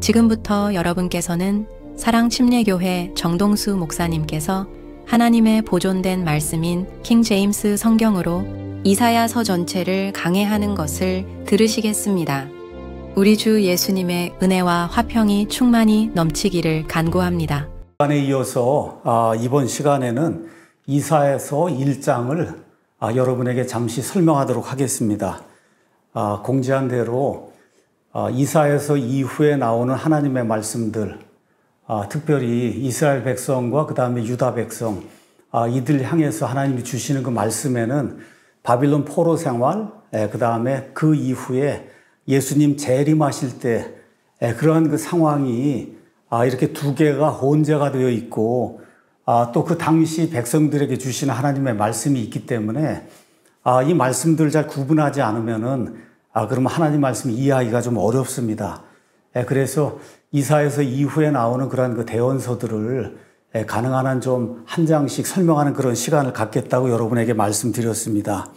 지금부터 여러분께서는 사랑침례교회 정동수 목사님께서 하나님의 보존된 말씀인 킹 제임스 성경으로 이사야서 전체를 강해하는 것을 들으시겠습니다. 우리 주 예수님의 은혜와 화평이 충만히 넘치기를 간구합니다. 시간에 이어서 이번 시간에는 이사야서 1장을 여러분에게 잠시 설명하도록 하겠습니다. 공지한 대로 이사야서 이후에 나오는 하나님의 말씀들, 특별히 이스라엘 백성과 그 다음에 유다 백성, 이들 향해서 하나님이 주시는 그 말씀에는 바빌론 포로 생활, 그 다음에 그 이후에 예수님 재림하실 때 그러한 그 상황이 이렇게 두 개가 혼재가 되어 있고 또 그 당시 백성들에게 주시는 하나님의 말씀이 있기 때문에 이 말씀들을 잘 구분하지 않으면은 그러면 하나님 말씀 이해하기가 좀 어렵습니다. 그래서 이사야서 이후에 나오는 그러한 그 대언서들을 가능한 한 좀 한 장씩 설명하는 그런 시간을 갖겠다고 여러분에게 말씀드렸습니다.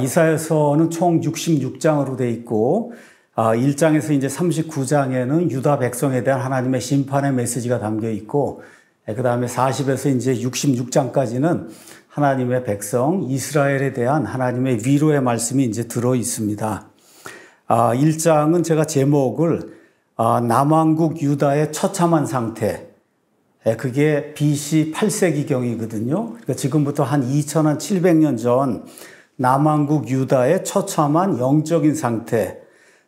이사야서는 총 66장으로 되어 있고 1장에서 이제 39장에는 유다 백성에 대한 하나님의 심판의 메시지가 담겨 있고 그 다음에 40에서 이제 66장까지는 하나님의 백성 이스라엘에 대한 하나님의 위로의 말씀이 이제 들어 있습니다. 1장은 제가 제목을 남왕국 유다의 처참한 상태, 그게 BC 8세기경이거든요. 그러니까 지금부터 한 2700년 전 남왕국 유다의 처참한 영적인 상태,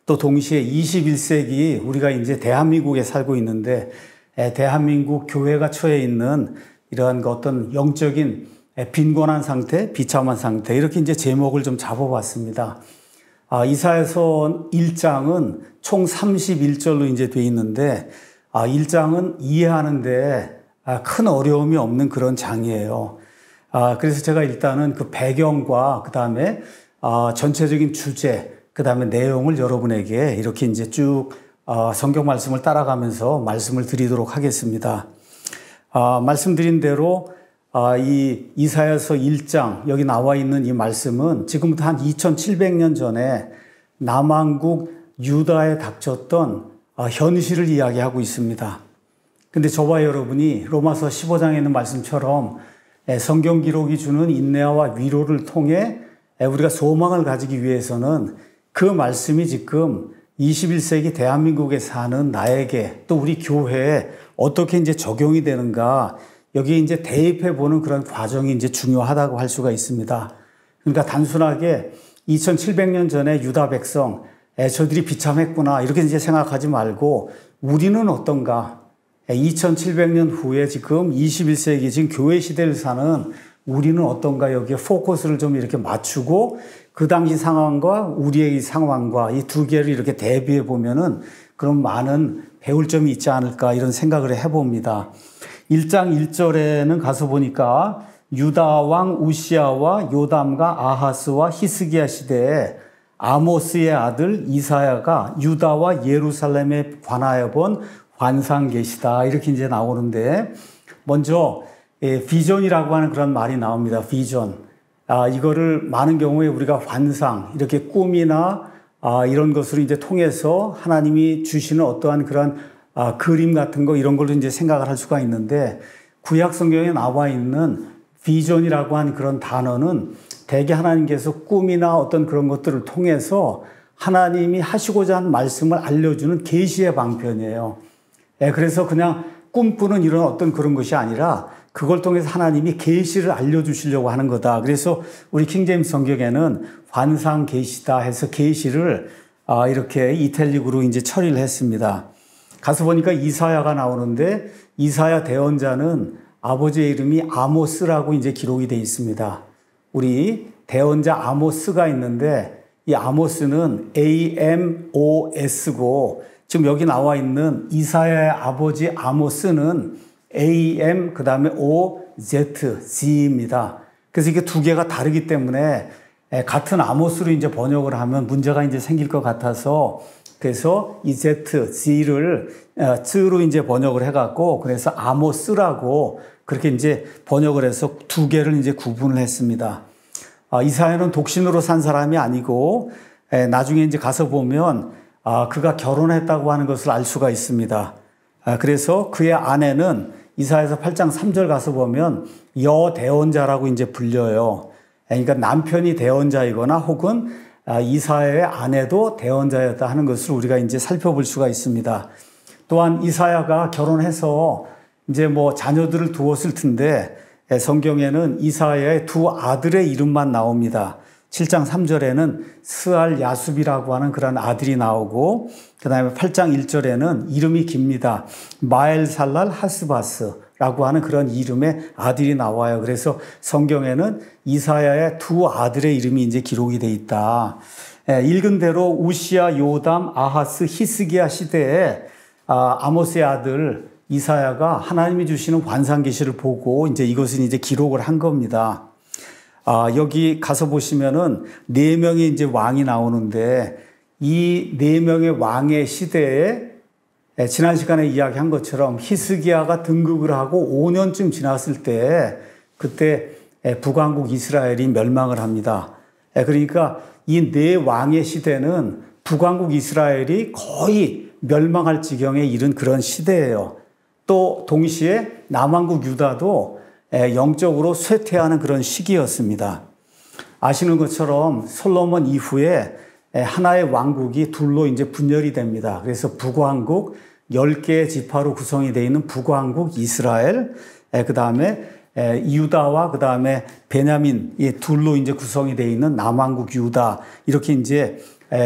또 동시에 21세기 우리가 이제 대한민국에 살고 있는데 대한민국 교회가 처해 있는 이러한 어떤 영적인 빈곤한 상태, 비참한 상태, 이렇게 이제 제목을 좀 잡아봤습니다. 이사야서 1장은 총 31절로 이제 돼 있는데 1장은 이해하는데 큰 어려움이 없는 그런 장이에요. 그래서 제가 일단은 그 배경과 그 다음에 전체적인 주제, 그 다음에 내용을 여러분에게 이렇게 이제 쭉 성경 말씀을 따라가면서 말씀을 드리도록 하겠습니다. 말씀드린 대로 이 이사야서 1장 여기 나와 있는 이 말씀은 지금부터 한 2700년 전에 남왕국 유다에 닥쳤던 현실을 이야기하고 있습니다. 근데 저와 여러분이 로마서 15장에 있는 말씀처럼 성경 기록이 주는 인내와 위로를 통해 우리가 소망을 가지기 위해서는 그 말씀이 지금 21세기 대한민국에 사는 나에게 또 우리 교회에 어떻게 이제 적용이 되는가, 여기에 이제 대입해 보는 그런 과정이 이제 중요하다고 할 수가 있습니다. 그러니까 단순하게 2700년 전에 유다 백성, 저들이 비참했구나, 이렇게 이제 생각하지 말고 우리는 어떤가, 2700년 후에 지금 21세기 지금 교회 시대를 사는 우리는 어떤가, 여기에 포커스를 좀 이렇게 맞추고 그 당시 상황과 우리의 상황과 이 두 개를 이렇게 대비해 보면은 그런 많은 배울 점이 있지 않을까, 이런 생각을 해봅니다. 1장 1절에는 가서 보니까 유다 왕 우시아와 요담과 아하스와 히스기야 시대에 아모스의 아들 이사야가 유다와 예루살렘에 관하여 본 환상 계시다, 이렇게 이제 나오는데, 먼저 비전이라고 하는 그런 말이 나옵니다. 비전. 이거를 많은 경우에 우리가 환상, 이렇게 꿈이나 이런 것을 이제 통해서 하나님이 주시는 어떠한 그런 그림 같은 거, 이런 걸로 이제 생각을 할 수가 있는데, 구약 성경에 나와 있는 비전이라고 하는 그런 단어는 대개 하나님께서 꿈이나 어떤 그런 것들을 통해서 하나님이 하시고자 한 말씀을 알려주는 계시의 방편이에요. 그래서 그냥 꿈꾸는 이런 어떤 그런 것이 아니라 그걸 통해서 하나님이 계시를 알려주시려고 하는 거다. 그래서 우리 킹제임스 성경에는 환상 계시다 해서 계시를 이렇게 이탈릭으로 이제 처리를 했습니다. 가서 보니까 이사야가 나오는데, 이사야 대언자는 아버지의 이름이 아모스라고 이제 기록이 되어 있습니다. 우리 대언자 아모스가 있는데, 이 아모스는 AMOS고, 지금 여기 나와 있는 이사야의 아버지 아모스는 AM 그 다음에 OZG입니다. 그래서 이게 두 개가 다르기 때문에 같은 아모스로 이제 번역을 하면 문제가 이제 생길 것 같아서, 그래서 이 ZG를 츠로 이제 번역을 해갖고, 그래서 아모스라고 그렇게 이제 번역을 해서 두 개를 이제 구분을 했습니다. 이사야는 독신으로 산 사람이 아니고, 나중에 이제 가서 보면 그가 결혼했다고 하는 것을 알 수가 있습니다. 그래서 그의 아내는 이사야서 8장 3절 가서 보면 여대언자라고 이제 불려요. 그러니까 남편이 대언자이거나 혹은 이사야의 아내도 대언자였다 하는 것을 우리가 이제 살펴볼 수가 있습니다. 또한 이사야가 결혼해서 이제 뭐 자녀들을 두었을 텐데 성경에는 이사야의 두 아들의 이름만 나옵니다. 7장 3절에는 스알 야숲이라고 하는 그런 아들이 나오고 그 다음에 8장 1절에는 이름이 깁니다. 마엘살랄 하스바스라고 하는 그런 이름의 아들이 나와요. 그래서 성경에는 이사야의 두 아들의 이름이 이제 기록이 돼 있다. 읽은 대로 우시야, 요담, 아하스, 히스기야 시대에 아모스의 아들 이사야가 하나님이 주시는 환상 계시를 보고 이제 이것은 이제 기록을 한 겁니다. 여기 가서 보시면은 4명의 이제 왕이 나오는데 이 4명의 왕의 시대에 지난 시간에 이야기한 것처럼 히스기야가 등극을 하고 5년쯤 지났을 때 그때 북왕국 이스라엘이 멸망을 합니다. 그러니까 이 4왕의 시대는 북왕국 이스라엘이 거의 멸망할 지경에 이른 그런 시대예요. 또 동시에 남왕국 유다도 영적으로 쇠퇴하는 그런 시기였습니다. 아시는 것처럼 솔로몬 이후에 하나의 왕국이 둘로 이제 분열이 됩니다. 그래서 북왕국 10개의 지파로 구성이 되어 있는 북왕국 이스라엘, 그 다음에 유다와 그 다음에 베냐민 이 둘로 이제 구성이 되어 있는 남왕국 유다 이렇게 이제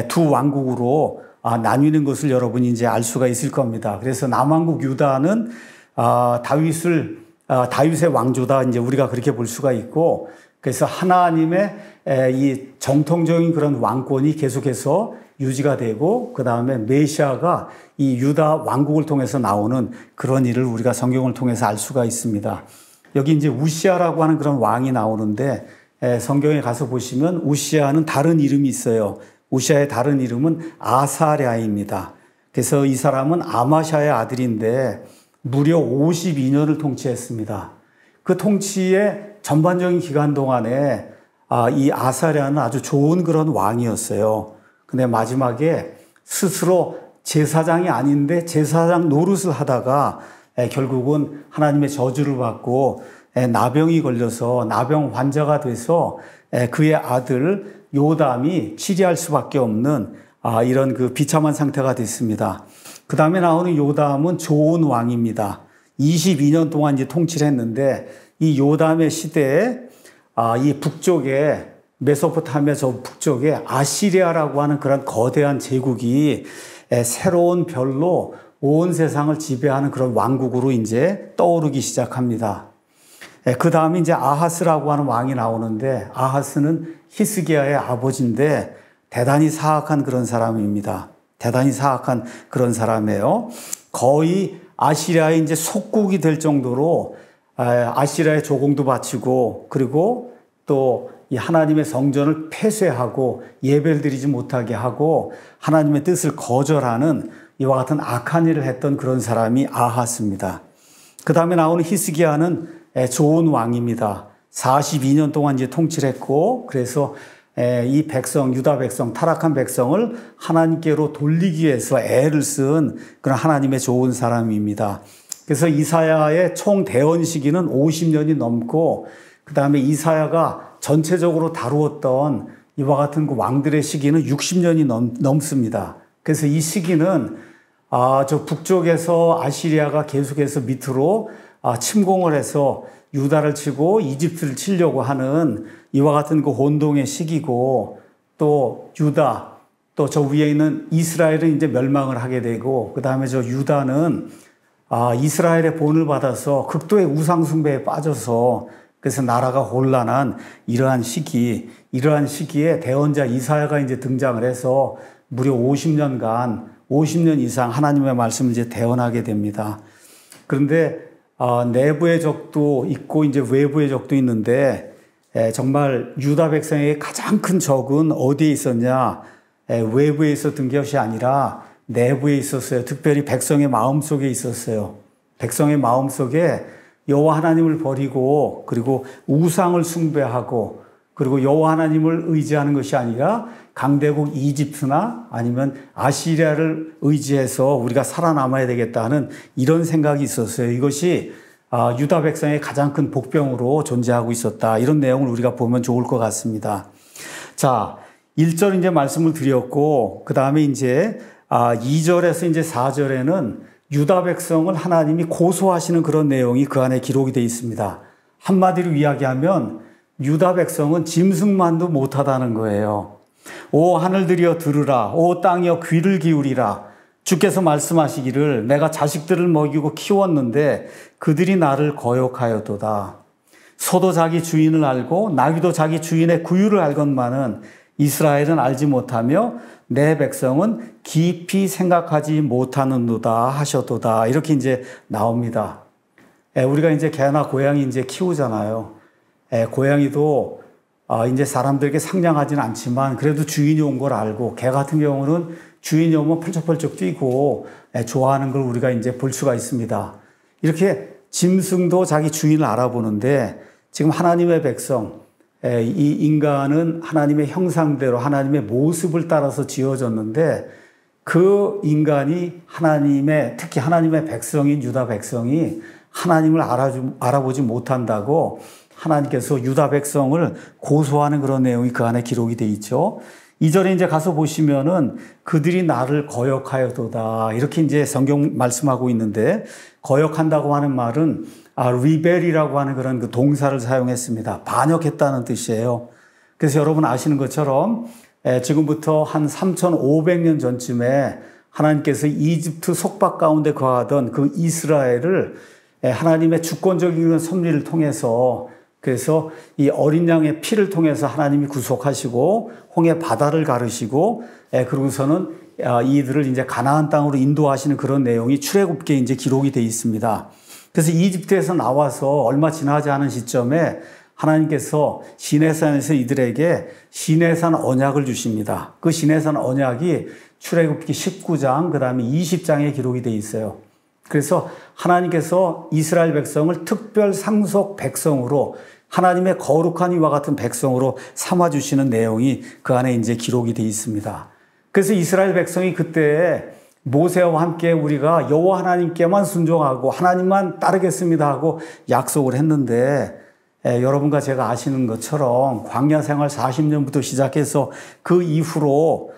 두 왕국으로 나뉘는 것을 여러분이 이제 알 수가 있을 겁니다. 그래서 남왕국 유다는 다윗의 왕조다 이제 우리가 그렇게 볼 수가 있고 그래서 하나님의 이 정통적인 그런 왕권이 계속해서 유지가 되고 그 다음에 메시아가 이 유다 왕국을 통해서 나오는 그런 일을 우리가 성경을 통해서 알 수가 있습니다. 여기 이제 우시아라고 하는 그런 왕이 나오는데 성경에 가서 보시면 우시아는 다른 이름이 있어요. 우시아의 다른 이름은 아사랴입니다. 그래서 이 사람은 아마샤의 아들인데 무려 52년을 통치했습니다. 그 통치의 전반적인 기간 동안에 이 아사랴는 아주 좋은 그런 왕이었어요. 근데 마지막에 스스로 제사장이 아닌데 제사장 노릇을 하다가 결국은 하나님의 저주를 받고 나병이 걸려서 나병 환자가 돼서 그의 아들 요담이 치리할 수밖에 없는 이런 그 비참한 상태가 됐습니다. 그 다음에 나오는 요담은 좋은 왕입니다. 22년 동안 이제 통치를 했는데 이 요담의 시대에 이 북쪽에 메소포타미아 저 북쪽에 아시리아라고 하는 그런 거대한 제국이 새로운 별로 온 세상을 지배하는 그런 왕국으로 이제 떠오르기 시작합니다. 그 다음에 이제 아하스라고 하는 왕이 나오는데 아하스는 히스기야의 아버지인데 대단히 사악한 그런 사람입니다. 대단히 사악한 그런 사람이에요. 거의 아시리아의 이제 속국이 될 정도로 아시리아의 조공도 바치고 그리고 또 이 하나님의 성전을 폐쇄하고 예배를 드리지 못하게 하고 하나님의 뜻을 거절하는 이와 같은 악한 일을 했던 그런 사람이 아하스입니다. 그 다음에 나오는 히스기야는 좋은 왕입니다. 42년 동안 이제 통치를 했고 그래서 이 백성, 유다 백성, 타락한 백성을 하나님께로 돌리기 위해서 애를 쓴 그런 하나님의 좋은 사람입니다. 그래서 이사야의 총 대언 시기는 50년이 넘고 그 다음에 이사야가 전체적으로 다루었던 이와 같은 그 왕들의 시기는 60년이 넘습니다. 그래서 이 시기는 저 북쪽에서 아시리아가 계속해서 밑으로 침공을 해서 유다를 치고 이집트를 치려고 하는 이와 같은 그 혼동의 시기고 또 유다 또 저 위에 있는 이스라엘은 이제 멸망을 하게 되고 그 다음에 저 유다는 이스라엘의 본을 받아서 극도의 우상숭배에 빠져서 그래서 나라가 혼란한 이러한 시기에 대언자 이사야가 이제 등장을 해서 무려 50년 이상 하나님의 말씀을 이제 대언하게 됩니다. 그런데 내부의 적도 있고 이제 외부의 적도 있는데 정말 유다 백성의 가장 큰 적은 어디에 있었냐? 외부에 있었던 것이 아니라 내부에 있었어요. 특별히 백성의 마음속에 있었어요. 백성의 마음속에 여호와 하나님을 버리고 그리고 우상을 숭배하고 그리고 여호와 하나님을 의지하는 것이 아니라 강대국 이집트나 아니면 아시리아를 의지해서 우리가 살아남아야 되겠다 하는 이런 생각이 있었어요. 이것이 유다 백성의 가장 큰 복병으로 존재하고 있었다. 이런 내용을 우리가 보면 좋을 것 같습니다. 자, 1절 이제 말씀을 드렸고, 그 다음에 이제 2절에서 이제 4절에는 유다 백성을 하나님이 고소하시는 그런 내용이 그 안에 기록이 되어 있습니다. 한마디로 이야기하면 유다 백성은 짐승만도 못하다는 거예요. 오 하늘들이여 들으라. 오 땅이여 귀를 기울이라. 주께서 말씀하시기를 내가 자식들을 먹이고 키웠는데 그들이 나를 거역하였도다. 소도 자기 주인을 알고 나귀도 자기 주인의 구유를 알건만은 이스라엘은 알지 못하며 내 백성은 깊이 생각하지 못하는도다 하셨도다. 이렇게 이제 나옵니다. 우리가 이제 개나 고양이 이제 키우잖아요. 고양이도 이제 사람들에게 상냥하지는 않지만 그래도 주인이 온 걸 알고, 개 같은 경우는 주인이 오면 펄쩍펄쩍 뛰고 좋아하는 걸 우리가 이제 볼 수가 있습니다. 이렇게 짐승도 자기 주인을 알아보는데, 지금 하나님의 백성, 이 인간은 하나님의 형상대로 하나님의 모습을 따라서 지어졌는데, 그 인간이 특히 하나님의 백성인 유다 백성이 하나님을 알아보지 못한다고 하나님께서 유다 백성을 고소하는 그런 내용이 그 안에 기록이 되어 있죠. 2절에 이제 가서 보시면은 그들이 나를 거역하여도다. 이렇게 이제 성경 말씀하고 있는데, 거역한다고 하는 말은 리벨이라고 하는 그런 그 동사를 사용했습니다. 반역했다는 뜻이에요. 그래서 여러분 아시는 것처럼 지금부터 한 3,500년 전쯤에 하나님께서 이집트 속박 가운데 거하던 그 이스라엘을 하나님의 주권적인 섭리를 통해서, 그래서 이 어린 양의 피를 통해서 하나님이 구속하시고 홍해 바다를 가르시고, 그러고서는 이들을 이제 가나안 땅으로 인도하시는 그런 내용이 출애굽기에 이제 기록이 되어 있습니다. 그래서 이집트에서 나와서 얼마 지나지 않은 시점에 하나님께서 시내산에서 이들에게 시내산 언약을 주십니다. 그 시내산 언약이 출애굽기 19장, 그 다음에 20장에 기록이 되어 있어요. 그래서 하나님께서 이스라엘 백성을 특별 상속 백성으로, 하나님의 거룩한 이와 같은 백성으로 삼아주시는 내용이 그 안에 이제 기록이 되어 있습니다. 그래서 이스라엘 백성이 그때 모세와 함께 우리가 여호와 하나님께만 순종하고 하나님만 따르겠습니다 하고 약속을 했는데, 여러분과 제가 아시는 것처럼 광야 생활 40년부터 시작해서 그 이후로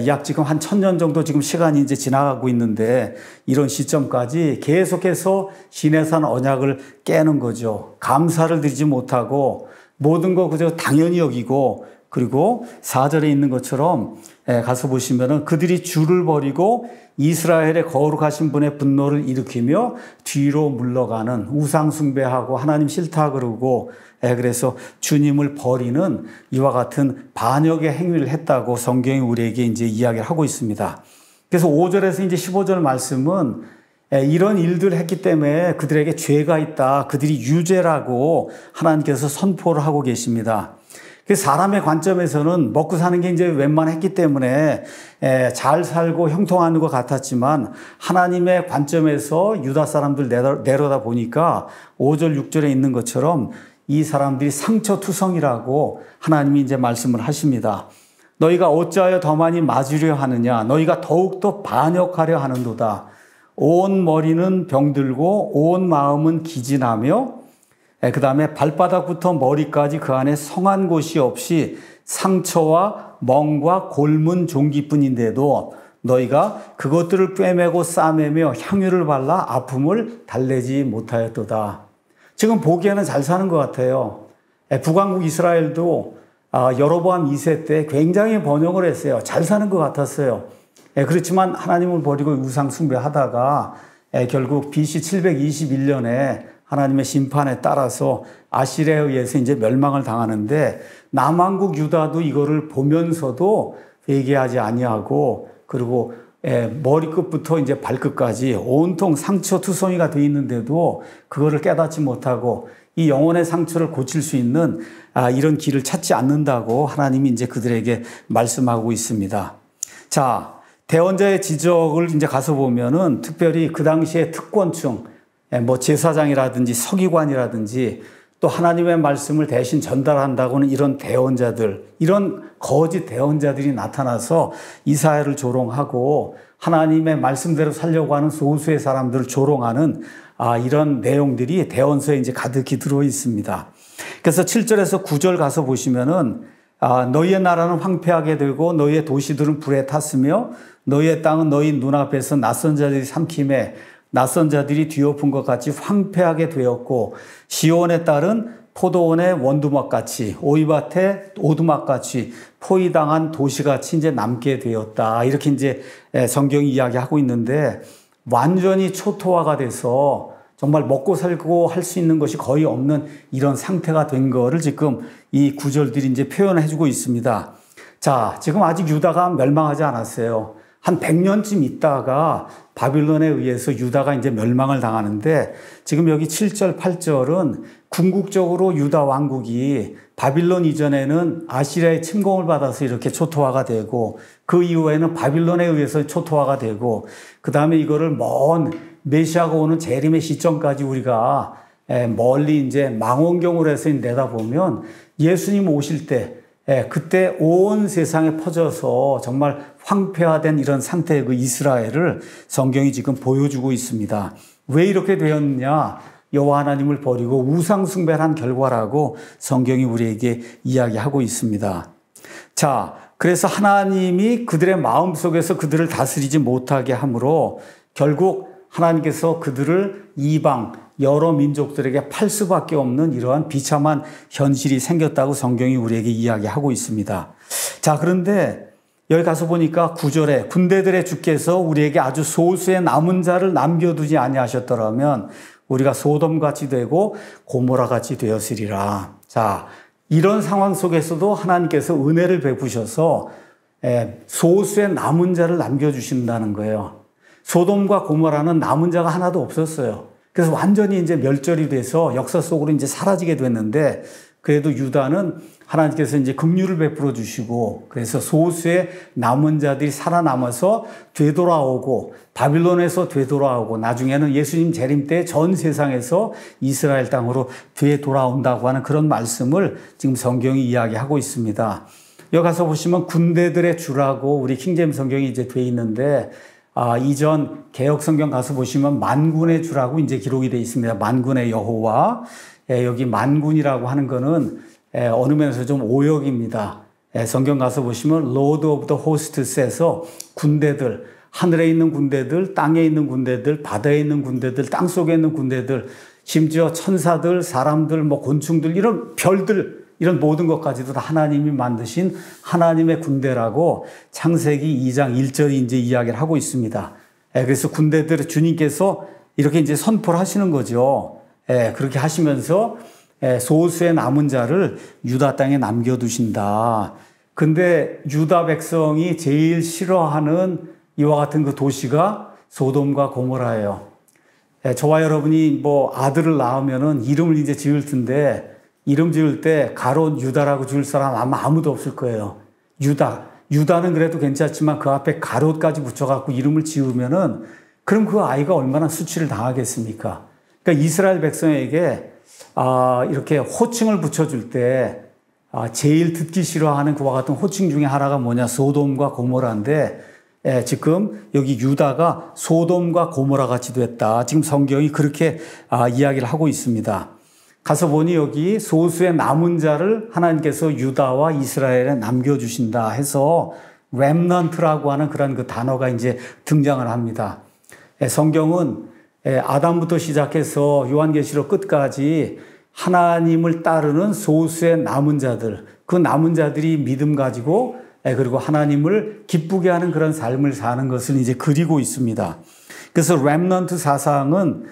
약 지금 한 1000년 정도 지금 시간이 이제 지나가고 있는데, 이런 시점까지 계속해서 시내산 언약을 깨는 거죠. 감사를 드리지 못하고 모든 거 그저 당연히 여기고, 그리고 4절에 있는 것처럼 가서 보시면은 그들이 주를 버리고 이스라엘의 거룩하신 분의 분노를 일으키며 뒤로 물러가는, 우상 숭배하고 하나님 싫다 그러고, 그래서 주님을 버리는 이와 같은 반역의 행위를 했다고 성경이 우리에게 이제 이야기를 하고 있습니다. 그래서 5절에서 이제 15절 말씀은 이런 일들을 했기 때문에 그들에게 죄가 있다, 그들이 유죄라고 하나님께서 선포를 하고 계십니다. 사람의 관점에서는 먹고 사는 게 이제 웬만했기 때문에 잘 살고 형통하는 것 같았지만, 하나님의 관점에서 유다 사람들 내려다 보니까 5절, 6절에 있는 것처럼 이 사람들이 상처투성이라고 하나님이 이제 말씀을 하십니다. 너희가 어찌하여 더 많이 맞으려 하느냐? 너희가 더욱더 반역하려 하는도다. 온 머리는 병들고 온 마음은 기진하며, 그 다음에 발바닥부터 머리까지 그 안에 성한 곳이 없이 상처와 멍과 골문 종기뿐인데도 너희가 그것들을 꿰매고 싸매며 향유를 발라 아픔을 달래지 못하였도다. 지금 보기에는 잘 사는 것 같아요. 북왕국 이스라엘도 여로보암 2세 때 굉장히 번영을 했어요. 잘 사는 것 같았어요. 그렇지만 하나님을 버리고 우상 숭배하다가 결국 BC 721년에 하나님의 심판에 따라서 아시리아에 의해서 이제 멸망을 당하는데, 남왕국 유다도 이거를 보면서도 회개하지 아니하고, 그리고 머리끝부터 이제 발끝까지 온통 상처투성이가 되어 있는데도 그거를 깨닫지 못하고 이 영혼의 상처를 고칠 수 있는 이런 길을 찾지 않는다고 하나님이 이제 그들에게 말씀하고 있습니다. 자, 대언자의 지적을 이제 가서 보면은 특별히 그 당시에 특권층, 뭐 제사장이라든지 서기관이라든지 또 하나님의 말씀을 대신 전달한다고는 이런 대언자들, 이런 거짓 대언자들이 나타나서 이사야를 조롱하고 하나님의 말씀대로 살려고 하는 소수의 사람들을 조롱하는 이런 내용들이 대언서에 이제 가득히 들어 있습니다. 그래서 7절에서 9절 가서 보시면은 너희의 나라는 황폐하게 되고 너희의 도시들은 불에 탔으며 너희의 땅은 너희 눈앞에서 낯선 자들이 삼킴에 낯선 자들이 뒤엎은 것 같이 황폐하게 되었고 시온의 딸은 포도원의 원두막같이 오이밭의 오두막같이 포위당한 도시같이 이제 남게 되었다. 이렇게 이제 성경이 이야기하고 있는데 완전히 초토화가 돼서 정말 먹고 살고 할 수 있는 것이 거의 없는 이런 상태가 된 거를 지금 이 구절들이 이제 표현해 주고 있습니다. 자, 지금 아직 유다가 멸망하지 않았어요. 한 100년쯤 있다가 바빌론에 의해서 유다가 이제 멸망을 당하는데 지금 여기 7절, 8절은 궁극적으로 유다 왕국이 바빌론 이전에는 아시리아의 침공을 받아서 이렇게 초토화가 되고 그 이후에는 바빌론에 의해서 초토화가 되고 그 다음에 이거를 먼 메시아가 오는 재림의 시점까지 우리가 멀리 이제 망원경으로 해서 내다보면 예수님 오실 때 그때 온 세상에 퍼져서 정말 황폐화된 이런 상태의 그 이스라엘을 성경이 지금 보여주고 있습니다. 왜 이렇게 되었느냐? 여호와 하나님을 버리고 우상 숭배를 한 결과라고 성경이 우리에게 이야기하고 있습니다. 자, 그래서 하나님이 그들의 마음속에서 그들을 다스리지 못하게 함으로 결국 하나님께서 그들을 이방 여러 민족들에게 팔 수밖에 없는 이러한 비참한 현실이 생겼다고 성경이 우리에게 이야기하고 있습니다. 자, 그런데 여기 가서 보니까 9절에 군대들의 주께서 우리에게 아주 소수의 남은 자를 남겨두지 아니하셨더라면 우리가 소돔같이 되고 고모라같이 되었으리라. 자, 이런 상황 속에서도 하나님께서 은혜를 베푸셔서 소수의 남은 자를 남겨주신다는 거예요. 소돔과 고모라는 남은 자가 하나도 없었어요. 그래서 완전히 이제 멸절이 돼서 역사 속으로 이제 사라지게 됐는데 그래도 유다는 하나님께서 이제 긍휼을 베풀어 주시고 그래서 소수의 남은 자들이 살아남아서 되돌아오고 바빌론에서 되돌아오고 나중에는 예수님 재림 때 전 세상에서 이스라엘 땅으로 되돌아온다고 하는 그런 말씀을 지금 성경이 이야기하고 있습니다. 여기 가서 보시면 군대들의 주라고 우리 킹제임스 성경이 이제 돼 있는데 이전 개혁 성경 가서 보시면 만군의 주라고 이제 기록이 되어 있습니다. 만군의 여호와. 여기 만군이라고 하는 거는 어느 면에서 좀 오역입니다. 성경 가서 보시면 Lord of the Hosts에서 군대들, 하늘에 있는 군대들, 땅에 있는 군대들, 바다에 있는 군대들, 땅속에 있는 군대들, 심지어 천사들, 사람들, 곤충들, 이런 별들, 이런 모든 것까지도 다 하나님이 만드신 하나님의 군대라고 창세기 2장 1절이 이제 이야기를 하고 있습니다. 그래서 군대들 주님께서 이렇게 이제 선포를 하시는 거죠. 그렇게 하시면서 소수의 남은 자를 유다 땅에 남겨두신다. 근데 유다 백성이 제일 싫어하는 이와 같은 그 도시가 소돔과 고모라예요. 저와 여러분이 아들을 낳으면은 이름을 이제 지을 텐데 이름 지을 때 가롯 유다라고 지을 사람 아마 아무도 없을 거예요. 유다는 그래도 괜찮지만 그 앞에 가롯까지 붙여갖고 이름을 지으면은 그럼 그 아이가 얼마나 수치를 당하겠습니까? 그러니까 이스라엘 백성에게 이렇게 호칭을 붙여줄 때 제일 듣기 싫어하는 그와 같은 호칭 중에 하나가 뭐냐? 소돔과 고모라인데 지금 여기 유다가 소돔과 고모라 같이 됐다. 지금 성경이 그렇게 이야기를 하고 있습니다. 가서 보니 여기 소수의 남은 자를 하나님께서 유다와 이스라엘에 남겨주신다 해서 렘넌트라고 하는 그런 그 단어가 이제 등장을 합니다. 성경은 아담부터 시작해서 요한계시록 끝까지 하나님을 따르는 소수의 남은 자들, 그 남은 자들이 믿음 가지고 그리고 하나님을 기쁘게 하는 그런 삶을 사는 것을 이제 그리고 있습니다. 그래서 렘넌트 사상은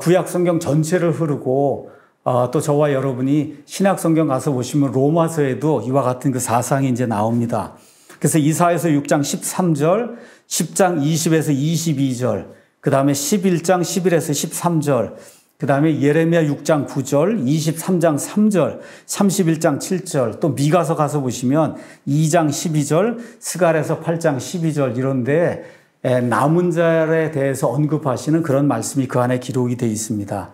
구약 성경 전체를 흐르고 또 저와 여러분이 신약 성경 가서 보시면 로마서에도 이와 같은 그 사상이 이제 나옵니다. 그래서 이사야서 6장 13절, 10장 20에서 22절, 그 다음에 11장 11에서 13절, 그 다음에 예레미야 6장 9절, 23장 3절, 31장 7절, 또 미가서 가서 보시면 2장 12절, 스갈에서 8장 12절 이런데 남은 자에 대해서 언급하시는 그런 말씀이 그 안에 기록이 되어 있습니다.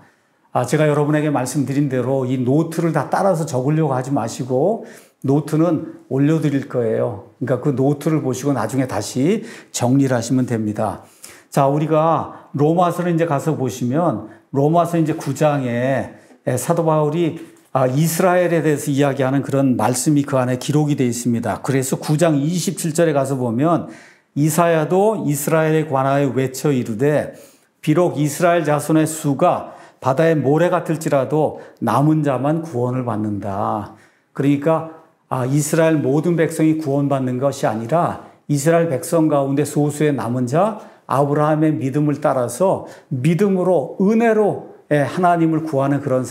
제가 여러분에게 말씀드린 대로 이 노트를 다 따라서 적으려고 하지 마시고 노트는 올려드릴 거예요. 그러니까 그 노트를 보시고 나중에 다시 정리를 하시면 됩니다. 자, 우리가 로마서를 이제 가서 보시면 로마서 이제 9장에 사도 바울이 이스라엘에 대해서 이야기하는 그런 말씀이 그 안에 기록이 되어 있습니다. 그래서 9장 27절에 가서 보면 이사야도 이스라엘에 관하여 외쳐 이르되 비록 이스라엘 자손의 수가 바다의 모래 같을지라도 남은 자만 구원을 받는다. 그러니까 이스라엘 모든 백성이 구원받는 것이 아니라 이스라엘 백성 가운데 소수의 남은 자 아브라함의 믿음을 따라서 믿음으로 은혜로 하나님을 구하는 그런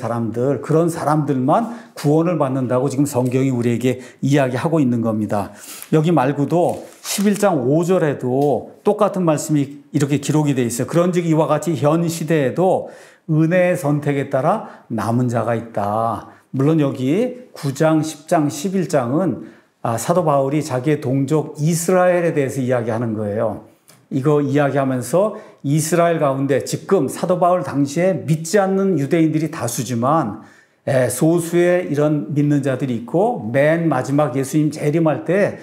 사람들만 구원을 받는다고 지금 성경이 우리에게 이야기하고 있는 겁니다. 여기 말고도 11장 5절에도 똑같은 말씀이 이렇게 기록이 되어 있어요. 그런즉 이와 같이 현 시대에도 은혜의 선택에 따라 남은 자가 있다. 물론 여기 9장, 10장, 11장은 사도 바울이 자기의 동족 이스라엘에 대해서 이야기하는 거예요. 이거 이야기하면서 이스라엘 가운데 지금 사도 바울 당시에 믿지 않는 유대인들이 다수지만 소수의 이런 믿는 자들이 있고 맨 마지막 예수님 재림할 때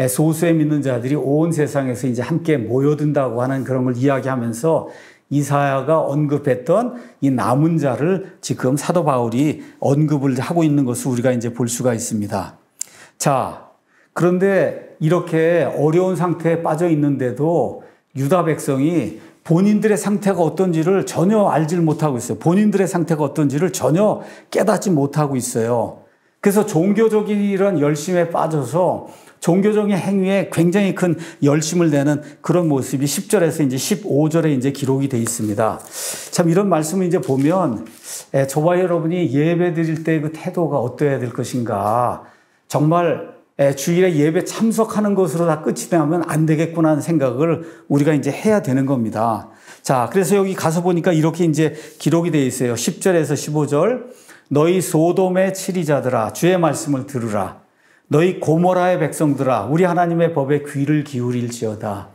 소수의 믿는 자들이 온 세상에서 이제 함께 모여든다고 하는 그런 걸 이야기하면서 이사야가 언급했던 이 남은 자를 지금 사도 바울이 언급을 하고 있는 것을 우리가 이제 볼 수가 있습니다. 자, 그런데 이렇게 어려운 상태에 빠져 있는데도 유다 백성이 본인들의 상태가 어떤지를 전혀 알지 못하고 있어요. 본인들의 상태가 어떤지를 전혀 깨닫지 못하고 있어요. 그래서 종교적인 이런 열심에 빠져서 종교적인 행위에 굉장히 큰 열심을 내는 그런 모습이 10절에서 이제 15절에 이제 기록이 되어 있습니다. 참 이런 말씀을 이제 보면 저와 여러분이 예배 드릴 때 그 태도가 어떠해야 될 것인가. 정말 주일에 예배 참석하는 것으로 다 끝이 되면 안 되겠구나 하는 생각을 우리가 이제 해야 되는 겁니다. 자, 그래서 여기 가서 보니까 이렇게 이제 기록이 되어 있어요. 10절에서 15절. 너희 소돔의 치리자들아, 주의 말씀을 들으라. 너희 고모라의 백성들아, 우리 하나님의 법에 귀를 기울일지어다.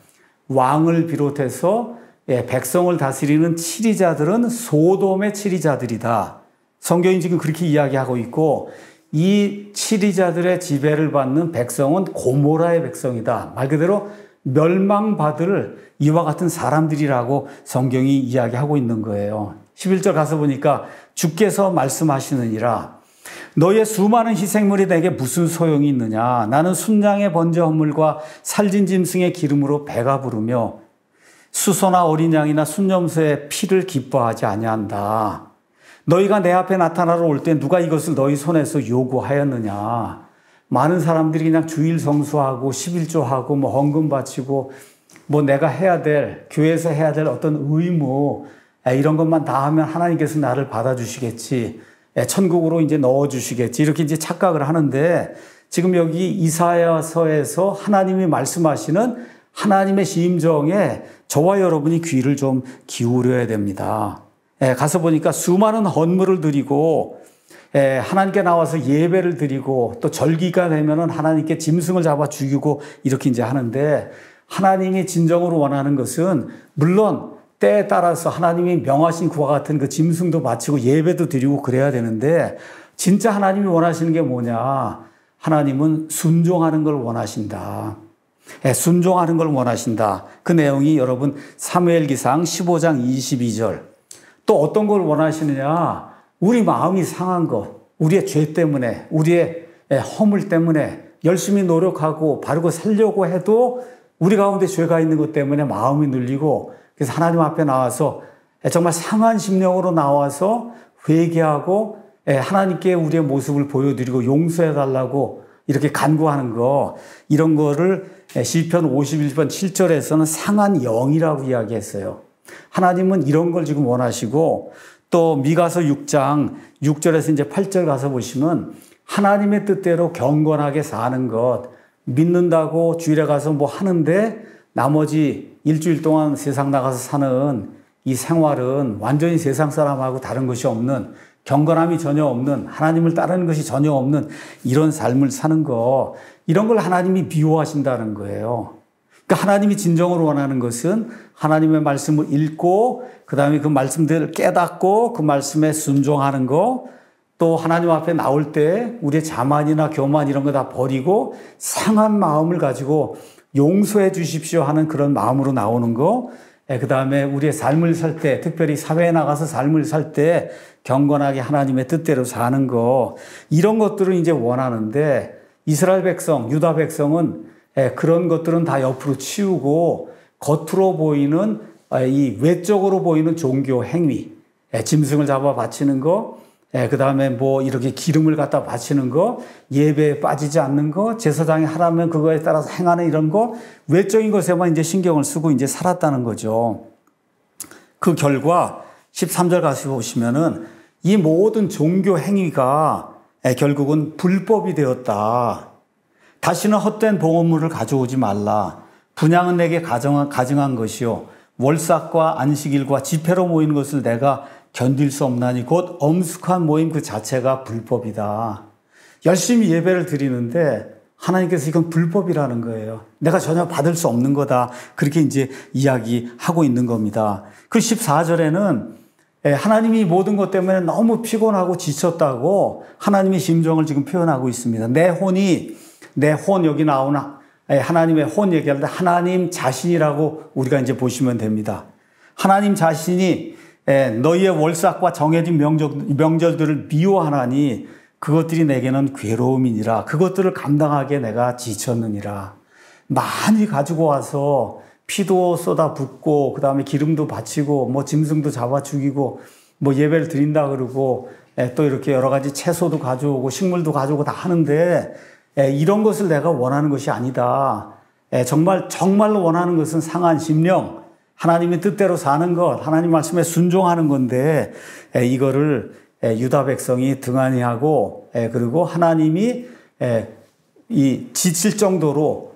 왕을 비롯해서 백성을 다스리는 치리자들은 소돔의 치리자들이다. 성경이 지금 그렇게 이야기하고 있고, 이 치리자들의 지배를 받는 백성은 고모라의 백성이다. 말 그대로 멸망받을 이와 같은 사람들이라고 성경이 이야기하고 있는 거예요. 11절 가서 보니까 주께서 말씀하시느니라. 너의 수많은 희생물이 내게 무슨 소용이 있느냐. 나는 순양의 번제 헌물과 살진 짐승의 기름으로 배가 부르며 수소나 어린 양이나 순염소의 피를 기뻐하지 아니한다. 너희가 내 앞에 나타나러 올 때 누가 이것을 너희 손에서 요구하였느냐. 많은 사람들이 그냥 주일 성수하고 11조하고 헌금 바치고 내가 해야 될, 교회에서 해야 될 어떤 의무 이런 것만 다 하면 하나님께서 나를 받아주시겠지. 천국으로 이제 넣어주시겠지. 이렇게 이제 착각을 하는데 지금 여기 이사야서에서 하나님이 말씀하시는 하나님의 심정에 저와 여러분이 귀를 좀 기울여야 됩니다. 가서 보니까 수많은 헌물을 드리고 하나님께 나와서 예배를 드리고 또 절기가 되면은 하나님께 짐승을 잡아 죽이고 이렇게 이제 하는데 하나님이 진정으로 원하는 것은 물론 때에 따라서 하나님이 명하신 그와 같은 그 짐승도 바치고 예배도 드리고 그래야 되는데 진짜 하나님이 원하시는 게 뭐냐? 하나님은 순종하는 걸 원하신다. 순종하는 걸 원하신다. 그 내용이 여러분 사무엘기상 15장 22절. 또 어떤 걸 원하시느냐? 우리 마음이 상한 것, 우리의 죄 때문에, 우리의 허물 때문에 열심히 노력하고 바르고 살려고 해도 우리 가운데 죄가 있는 것 때문에 마음이 눌리고 그래서 하나님 앞에 나와서 정말 상한 심령으로 나와서 회개하고 하나님께 우리의 모습을 보여드리고 용서해달라고 이렇게 간구하는 거, 이런 거를 시편 51편 7절에서는 상한 영이라고 이야기했어요. 하나님은 이런 걸 지금 원하시고 또 미가서 6장 6절에서 이제 8절 가서 보시면 하나님의 뜻대로 경건하게 사는 것, 믿는다고 주일에 가서 하는데 나머지 일주일 동안 세상 나가서 사는 이 생활은 완전히 세상 사람하고 다른 것이 없는, 경건함이 전혀 없는, 하나님을 따르는 것이 전혀 없는 이런 삶을 사는 거, 이런 걸 하나님이 미워하신다는 거예요. 그러니까 하나님이 진정으로 원하는 것은 하나님의 말씀을 읽고 그 다음에 그 말씀들을 깨닫고 그 말씀에 순종하는 거, 또 하나님 앞에 나올 때 우리의 자만이나 교만 이런 거 다 버리고 상한 마음을 가지고 용서해 주십시오 하는 그런 마음으로 나오는 거, 그 다음에 우리의 삶을 살 때, 특별히 사회에 나가서 삶을 살 때 경건하게 하나님의 뜻대로 사는 거, 이런 것들을 이제 원하는데 이스라엘 백성, 유다 백성은 그런 것들은 다 옆으로 치우고 겉으로 보이는 이 외적으로 보이는 종교 행위, 짐승을 잡아 바치는 거, 그 다음에 뭐 이렇게 기름을 갖다 바치는 거, 예배에 빠지지 않는 거, 제사장이 하라면 그거에 따라서 행하는 이런 거, 외적인 것에만 이제 신경을 쓰고 이제 살았다는 거죠. 그 결과 13절 가서 보시면은 이 모든 종교 행위가 결국은 불법이 되었다. 다시는 헛된 봉헌물을 가져오지 말라. 분향은 내게 가증한 것이요 월삭과 안식일과 집회로 모이는 것을 내가 견딜 수 없나니 곧 엄숙한 모임 그 자체가 불법이다. 열심히 예배를 드리는데 하나님께서 이건 불법이라는 거예요. 내가 전혀 받을 수 없는 거다. 그렇게 이제 이야기하고 있는 겁니다. 그 14절에는 하나님이 모든 것 때문에 너무 피곤하고 지쳤다고 하나님의 심정을 지금 표현하고 있습니다. 내 혼 여기 나오는 하나님의 혼 얘기할 때 하나님 자신이라고 우리가 이제 보시면 됩니다. 하나님 자신이 너희의 월삭과 정해진 명절들을 미워하나니 그것들이 내게는 괴로움이니라. 그것들을 감당하기에 내가 지쳤느니라. 많이 가지고 와서 피도 쏟아 붓고 그 다음에 기름도 바치고 뭐 짐승도 잡아 죽이고 뭐 예배를 드린다 그러고 또 이렇게 여러 가지 채소도 가져오고 식물도 가져오고 다 하는데 이런 것을 내가 원하는 것이 아니다. 정말로 원하는 것은 상한 심령, 하나님의 뜻대로 사는 것, 하나님 말씀에 순종하는 건데 이거를 유다 백성이 등한히 하고 그리고 하나님이 이 지칠 정도로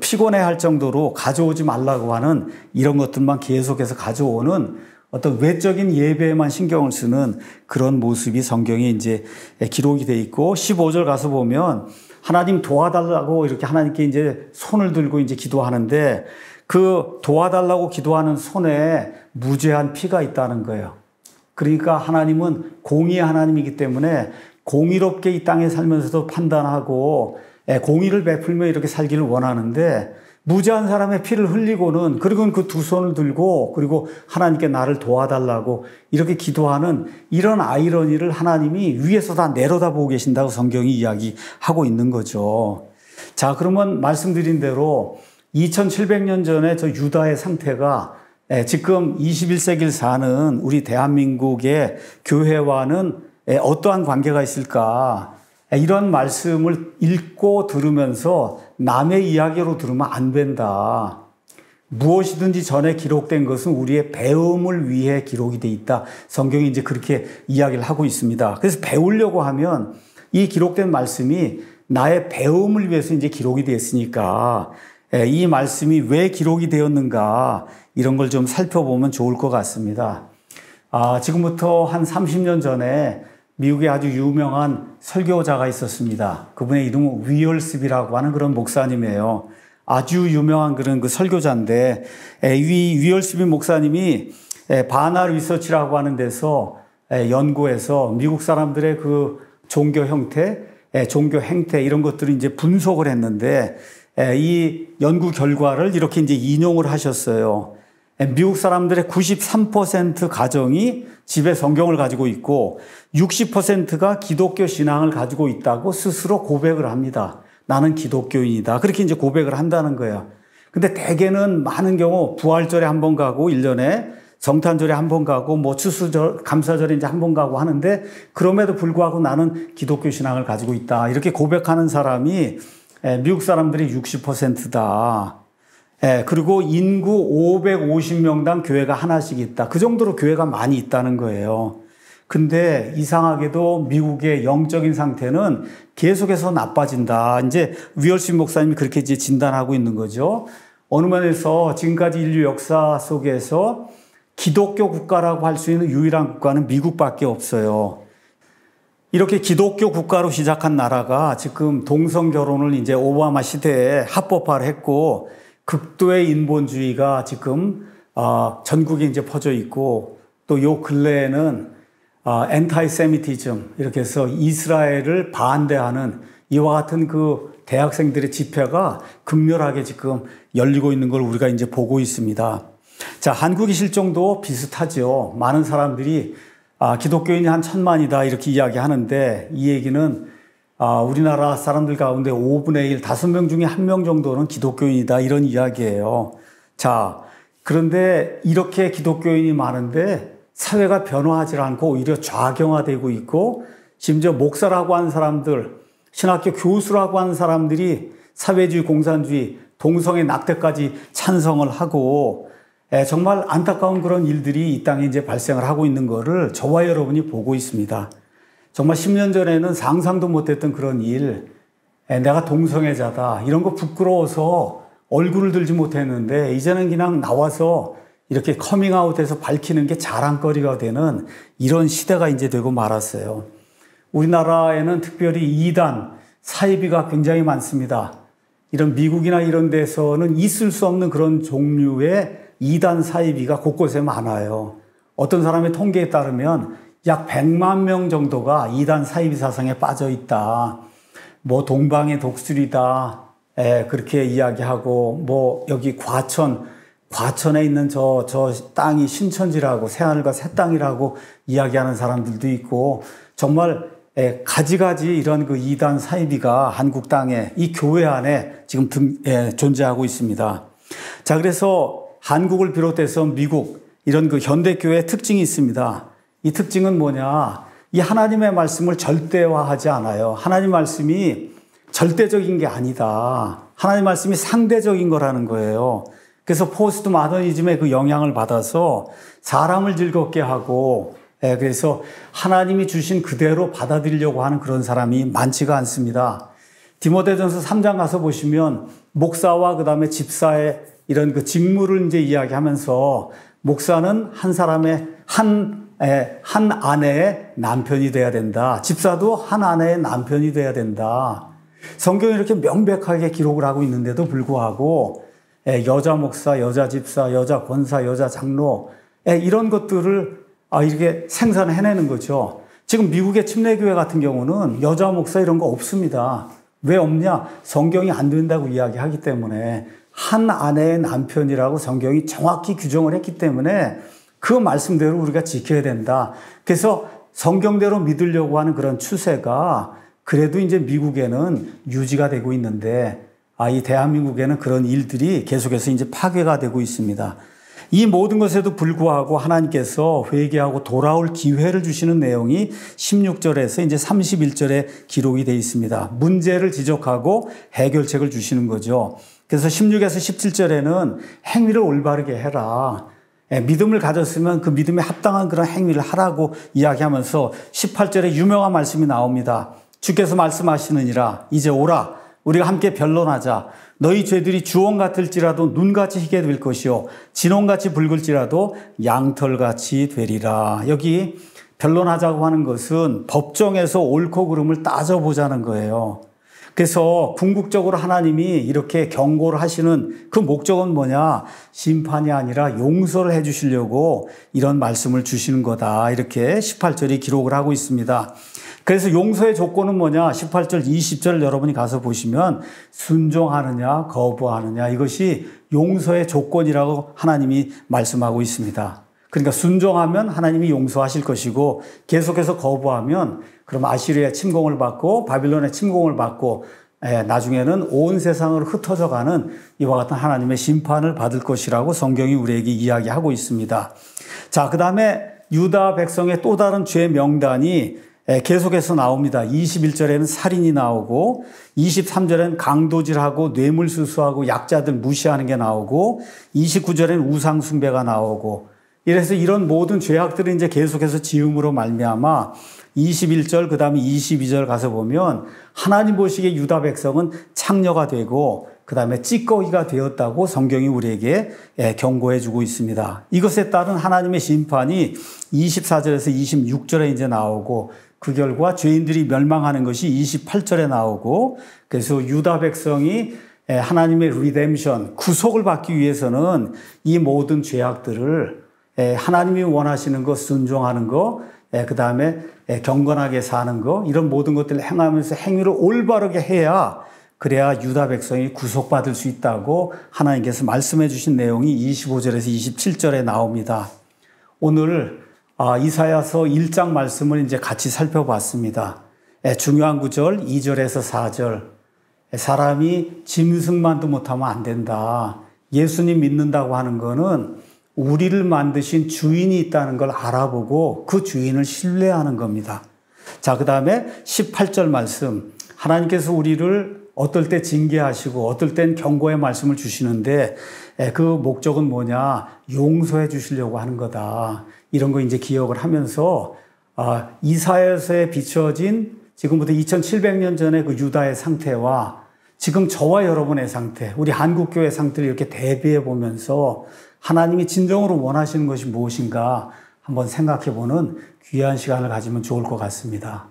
피곤해할 정도로 가져오지 말라고 하는 이런 것들만 계속해서 가져오는 어떤 외적인 예배에만 신경을 쓰는 그런 모습이 성경에 이제 기록이 돼 있고 15절 가서 보면 하나님 도와달라고 이렇게 하나님께 이제 손을 들고 이제 기도하는데 그 도와달라고 기도하는 손에 무죄한 피가 있다는 거예요. 그러니까 하나님은 공의의 하나님이기 때문에 공의롭게 이 땅에 살면서도 판단하고 공의를 베풀며 이렇게 살기를 원하는데 무죄한 사람의 피를 흘리고는 그리고 그 두 손을 들고 그리고 하나님께 나를 도와달라고 이렇게 기도하는 이런 아이러니를 하나님이 위에서 다 내려다보고 계신다고 성경이 이야기하고 있는 거죠. 자, 그러면 말씀드린 대로 2700년 전에 저 유다의 상태가 지금 21세기를 사는 우리 대한민국의 교회와는 어떠한 관계가 있을까? 이런 말씀을 읽고 들으면서 남의 이야기로 들으면 안 된다. 무엇이든지 전에 기록된 것은 우리의 배움을 위해 기록이 돼 있다. 성경이 이제 그렇게 이야기를 하고 있습니다. 그래서 배우려고 하면 이 기록된 말씀이 나의 배움을 위해서 이제 기록이 되었으니까 이 말씀이 왜 기록이 되었는가 이런 걸 좀 살펴보면 좋을 것 같습니다. 지금부터 한 30년 전에 미국에 아주 유명한 설교자가 있었습니다. 그분의 이름은 위얼스비라고 하는 그런 목사님이에요. 아주 유명한 그런 그 설교자인데 위얼스비 목사님이 바나 리서치라고 하는 데서 연구해서 미국 사람들의 그 종교 형태, 종교 행태 이런 것들을 이제 분석을 했는데 이 연구 결과를 이렇게 이제 인용을 하셨어요. 미국 사람들의 93% 가정이 집에 성경을 가지고 있고 60%가 기독교 신앙을 가지고 있다고 스스로 고백을 합니다. 나는 기독교인이다. 그렇게 이제 고백을 한다는 거예요. 근데 대개는 많은 경우 부활절에 한 번 가고 1년에 성탄절에 한 번 가고 뭐 추수절, 감사절에 이제 한 번 가고 하는데 그럼에도 불구하고 나는 기독교 신앙을 가지고 있다. 이렇게 고백하는 사람이 미국 사람들이 60%다. 그리고 인구 550명당 교회가 하나씩 있다. 그 정도로 교회가 많이 있다는 거예요. 근데 이상하게도 미국의 영적인 상태는 계속해서 나빠진다. 이제 위얼스 목사님이 그렇게 이제 진단하고 있는 거죠. 어느 면에서 지금까지 인류 역사 속에서 기독교 국가라고 할 수 있는 유일한 국가는 미국밖에 없어요. 이렇게 기독교 국가로 시작한 나라가 지금 동성 결혼을 이제 오바마 시대에 합법화를 했고 극도의 인본주의가 지금 전국에 이제 퍼져 있고, 또 요 근래에는 엔타이세미티즘, 이렇게 해서 이스라엘을 반대하는 이와 같은 그 대학생들의 집회가 극렬하게 지금 열리고 있는 걸 우리가 이제 보고 있습니다. 자, 한국의 실정도 비슷하죠. 많은 사람들이 기독교인이 한 1000만이다 이렇게 이야기하는데, 이 얘기는 우리나라 사람들 가운데 5분의 1, 5명 중에 1명 정도는 기독교인이다 이런 이야기예요. 자, 그런데 이렇게 기독교인이 많은데 사회가 변화하지 않고 오히려 좌경화되고 있고, 심지어 목사라고 하는 사람들, 신학교 교수라고 하는 사람들이 사회주의, 공산주의, 동성애 낙태까지 찬성을 하고, 정말 안타까운 그런 일들이 이 땅에 이제 발생을 하고 있는 거를 저와 여러분이 보고 있습니다. 정말 10년 전에는 상상도 못했던 그런 일, 내가 동성애자다 이런 거 부끄러워서 얼굴을 들지 못했는데, 이제는 그냥 나와서 이렇게 커밍아웃해서 밝히는 게 자랑거리가 되는 이런 시대가 이제 되고 말았어요. 우리나라에는 특별히 이단, 사이비가 굉장히 많습니다. 이런 미국이나 이런 데서는 있을 수 없는 그런 종류의 이단 사이비가 곳곳에 많아요. 어떤 사람의 통계에 따르면 약 100만 명 정도가 이단 사이비 사상에 빠져 있다. 뭐 동방의 독수리다. 그렇게 이야기하고, 뭐 여기 과천에 있는 저 땅이 신천지라고, 새하늘과 새 땅이라고 이야기하는 사람들도 있고, 정말 가지가지 이런 그 이단 사이비가 한국 땅에, 이 교회 안에 지금 존재하고 있습니다. 자, 그래서 한국을 비롯해서 미국, 이런 그 현대교회의 특징이 있습니다. 이 특징은 뭐냐? 이 하나님의 말씀을 절대화하지 않아요. 하나님 말씀이 절대적인 게 아니다. 하나님 말씀이 상대적인 거라는 거예요. 그래서 포스트 마더니즘의 그 영향을 받아서 사람을 즐겁게 하고, 그래서 하나님이 주신 그대로 받아들이려고 하는 그런 사람이 많지가 않습니다. 디모데전서 3장 가서 보시면 목사와 그 다음에 집사의 이런 그 직무를 이제 이야기하면서, 목사는 한 사람의 한 아내의 남편이 돼야 된다. 집사도 한 아내의 남편이 돼야 된다. 성경이 이렇게 명백하게 기록을 하고 있는데도 불구하고 여자 목사, 여자 집사, 여자 권사, 여자 장로, 이런 것들을 이렇게 생산해내는 거죠. 지금 미국의 침례교회 같은 경우는 여자 목사 이런 거 없습니다. 왜 없냐? 성경이 안 된다고 이야기하기 때문에, 한 아내의 남편이라고 성경이 정확히 규정을 했기 때문에 그 말씀대로 우리가 지켜야 된다. 그래서 성경대로 믿으려고 하는 그런 추세가 그래도 이제 미국에는 유지가 되고 있는데, 이 대한민국에는 그런 일들이 계속해서 이제 파괴가 되고 있습니다. 이 모든 것에도 불구하고 하나님께서 회개하고 돌아올 기회를 주시는 내용이 16절에서 이제 31절에 기록이 되어 있습니다. 문제를 지적하고 해결책을 주시는 거죠. 그래서 16에서 17절에는 행위를 올바르게 해라. 믿음을 가졌으면 그 믿음에 합당한 그런 행위를 하라고 이야기하면서 18절에 유명한 말씀이 나옵니다. 주께서 말씀하시느니라. 이제 오라. 우리가 함께 변론하자. 너희 죄들이 주홍 같을지라도 눈같이 희게 될 것이요 진홍같이 붉을지라도 양털같이 되리라. 여기 변론하자고 하는 것은 법정에서 옳고 그름을 따져보자는 거예요. 그래서 궁극적으로 하나님이 이렇게 경고를 하시는 그 목적은 뭐냐? 심판이 아니라 용서를 해 주시려고 이런 말씀을 주시는 거다. 이렇게 18절이 기록을 하고 있습니다. 그래서 용서의 조건은 뭐냐? 18절, 20절 여러분이 가서 보시면 순종하느냐, 거부하느냐, 이것이 용서의 조건이라고 하나님이 말씀하고 있습니다. 그러니까 순종하면 하나님이 용서하실 것이고, 계속해서 거부하면 그럼 아시리아의 침공을 받고 바빌론의 침공을 받고 나중에는 온 세상으로 흩어져 가는 이와 같은 하나님의 심판을 받을 것이라고 성경이 우리에게 이야기하고 있습니다. 자, 그 다음에 유다 백성의 또 다른 죄 명단이 계속해서 나옵니다. 21절에는 살인이 나오고, 23절에는 강도질하고 뇌물수수하고 약자들 무시하는 게 나오고, 29절에는 우상숭배가 나오고, 이래서 이런 모든 죄악들을 이제 계속해서 지음으로 말미암아 21절 그 다음에 22절 가서 보면 하나님 보시기에 유다 백성은 창녀가 되고 그 다음에 찌꺼기가 되었다고 성경이 우리에게 경고해 주고 있습니다. 이것에 따른 하나님의 심판이 24절에서 26절에 이제 나오고, 그 결과 죄인들이 멸망하는 것이 28절에 나오고, 그래서 유다 백성이 하나님의 리뎀션, 구속을 받기 위해서는 이 모든 죄악들을 하나님이 원하시는 것, 순종하는 것, 그 다음에 경건하게 사는 것, 이런 모든 것들을 행하면서 행위를 올바르게 해야 그래야 유다 백성이 구속받을 수 있다고 하나님께서 말씀해 주신 내용이 25절에서 27절에 나옵니다. 오늘 이사야서 1장 말씀을 이제 같이 살펴봤습니다. 중요한 구절 2절에서 4절. 사람이 짐승만도 못하면 안 된다. 예수님 믿는다고 하는 거는 우리를 만드신 주인이 있다는 걸 알아보고 그 주인을 신뢰하는 겁니다. 자, 그 다음에 18절 말씀. 하나님께서 우리를 어떨 때 징계하시고 어떨 땐 경고의 말씀을 주시는데 그 목적은 뭐냐? 용서해 주시려고 하는 거다. 이런 거 이제 기억을 하면서 이사야서에 비춰진 지금부터 2700년 전의 그 유다의 상태와 지금 저와 여러분의 상태, 우리 한국교회 상태를 이렇게 대비해 보면서 하나님이 진정으로 원하시는 것이 무엇인가 한번 생각해 보는 귀한 시간을 가지면 좋을 것 같습니다.